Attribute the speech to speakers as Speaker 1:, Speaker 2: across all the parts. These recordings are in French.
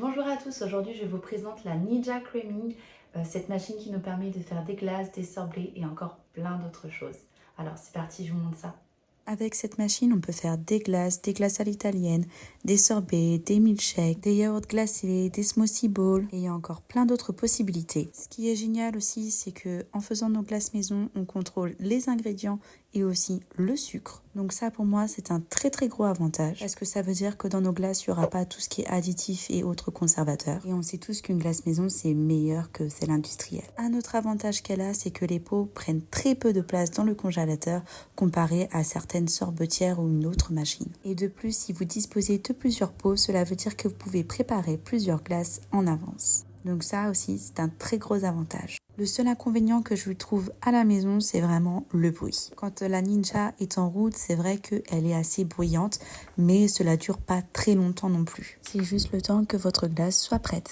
Speaker 1: Bonjour à tous, aujourd'hui je vous présente la Ninja Creaming, cette machine qui nous permet de faire des glaces, des sorbets et encore plein d'autres choses. Alors c'est parti, je vous montre ça.
Speaker 2: Avec cette machine, on peut faire des glaces à l'italienne, des sorbets, des milkshakes, des yaourts glacés, des smoothie bowls et il y a encore plein d'autres possibilités. Ce qui est génial aussi, c'est que en faisant nos glaces maison, on contrôle les ingrédients et aussi le sucre. Donc ça pour moi c'est un très gros avantage parce que ça veut dire que dans nos glaces il n'y aura pas tout ce qui est additif et autres conservateurs. Et on sait tous qu'une glace maison c'est meilleur que celle industrielle. Un autre avantage qu'elle a, c'est que les pots prennent très peu de place dans le congélateur comparé à certaines sorbetières ou une autre machine. Et de plus, si vous disposez de plusieurs pots, cela veut dire que vous pouvez préparer plusieurs glaces en avance. Donc ça aussi, c'est un très gros avantage. Le seul inconvénient que je trouve à la maison, c'est vraiment le bruit. Quand la Ninja est en route, c'est vrai qu'elle est assez bruyante, mais cela dure pas très longtemps non plus. C'est juste le temps que votre glace soit prête.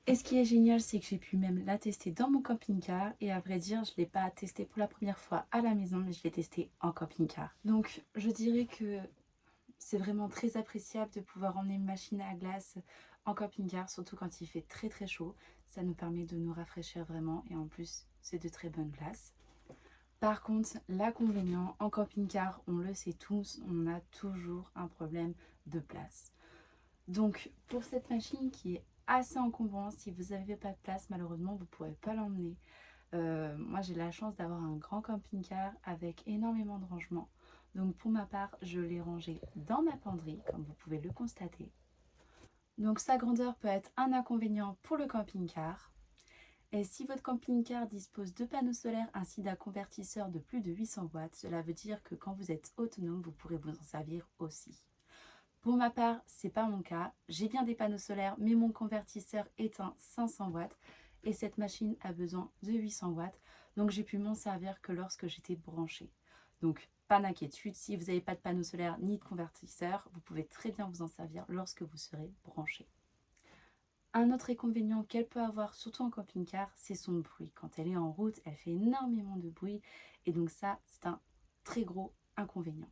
Speaker 1: Et ce qui est génial, c'est que j'ai pu même la tester dans mon camping-car et à vrai dire, je ne l'ai pas testée pour la première fois à la maison, mais je l'ai testée en camping-car. Donc je dirais que c'est vraiment très appréciable de pouvoir emmener une machine à glace en camping-car, surtout quand il fait très chaud. Ça nous permet de nous rafraîchir vraiment et en plus, c'est de très bonnes glaces. Par contre, l'inconvénient en camping-car, on le sait tous, on a toujours un problème de place. Donc pour cette machine qui est assez encombrante, si vous n'avez pas de place, malheureusement, vous ne pourrez pas l'emmener. Moi, j'ai la chance d'avoir un grand camping-car avec énormément de rangements. Donc pour ma part, je l'ai rangé dans ma penderie, comme vous pouvez le constater. Donc sa grandeur peut être un inconvénient pour le camping-car. Et si votre camping-car dispose de panneaux solaires ainsi d'un convertisseur de plus de 800 watts, cela veut dire que quand vous êtes autonome, vous pourrez vous en servir aussi. Pour ma part, c'est pas mon cas. J'ai bien des panneaux solaires, mais mon convertisseur est un 500 watts et cette machine a besoin de 800 watts. Donc j'ai pu m'en servir que lorsque j'étais branchée. Donc pas d'inquiétude, si vous n'avez pas de panneaux solaires ni de convertisseur, vous pouvez très bien vous en servir lorsque vous serez branché. Un autre inconvénient qu'elle peut avoir, surtout en camping-car, c'est son bruit. Quand elle est en route, elle fait énormément de bruit et donc ça, c'est un très gros inconvénient.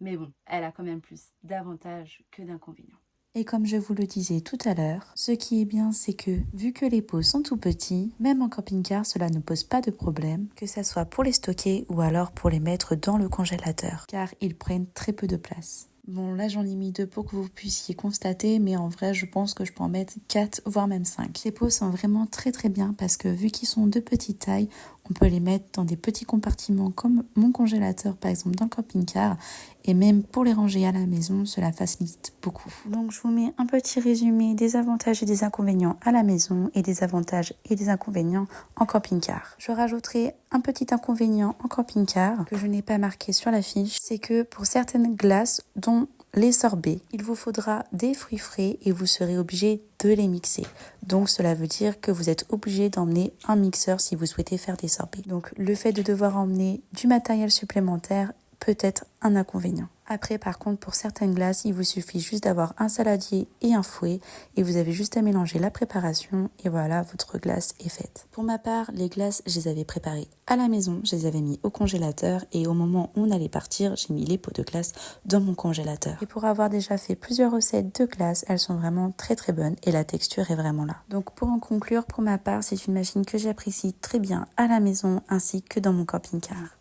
Speaker 1: Mais bon, elle a quand même plus d'avantages que d'inconvénients.
Speaker 2: Et comme je vous le disais tout à l'heure, ce qui est bien, c'est que vu que les pots sont tout petits, même en camping-car, cela ne pose pas de problème, que ça soit pour les stocker ou alors pour les mettre dans le congélateur, car ils prennent très peu de place. Bon, là j'en ai mis 2 pour que vous puissiez constater, mais en vrai je pense que je peux en mettre 4 voire même 5. Ces pots sont vraiment très bien parce que vu qu'ils sont de petite taille, on peut les mettre dans des petits compartiments comme mon congélateur par exemple dans le camping-car, et même pour les ranger à la maison, cela facilite beaucoup. Donc je vous mets un petit résumé des avantages et des inconvénients à la maison et des avantages et des inconvénients en camping-car. Je rajouterai un petit inconvénient en camping-car que je n'ai pas marqué sur la fiche, c'est que pour certaines glaces, dont les sorbets, il vous faudra des fruits frais et vous serez obligé de les mixer. Donc cela veut dire que vous êtes obligé d'emmener un mixeur si vous souhaitez faire des sorbets. Donc le fait de devoir emmener du matériel supplémentaire peut être un inconvénient. Après, par contre, pour certaines glaces, il vous suffit juste d'avoir un saladier et un fouet et vous avez juste à mélanger la préparation et voilà, votre glace est faite. Pour ma part, les glaces, je les avais préparées à la maison, je les avais mis au congélateur et au moment où on allait partir, j'ai mis les pots de glace dans mon congélateur. Et pour avoir déjà fait plusieurs recettes de glace, elles sont vraiment très bonnes et la texture est vraiment là. Donc pour en conclure, pour ma part, c'est une machine que j'apprécie très bien à la maison ainsi que dans mon camping-car.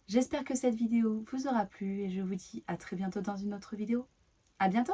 Speaker 1: J'espère que cette vidéo vous aura plu et je vous dis à très bientôt dans une autre vidéo. À bientôt!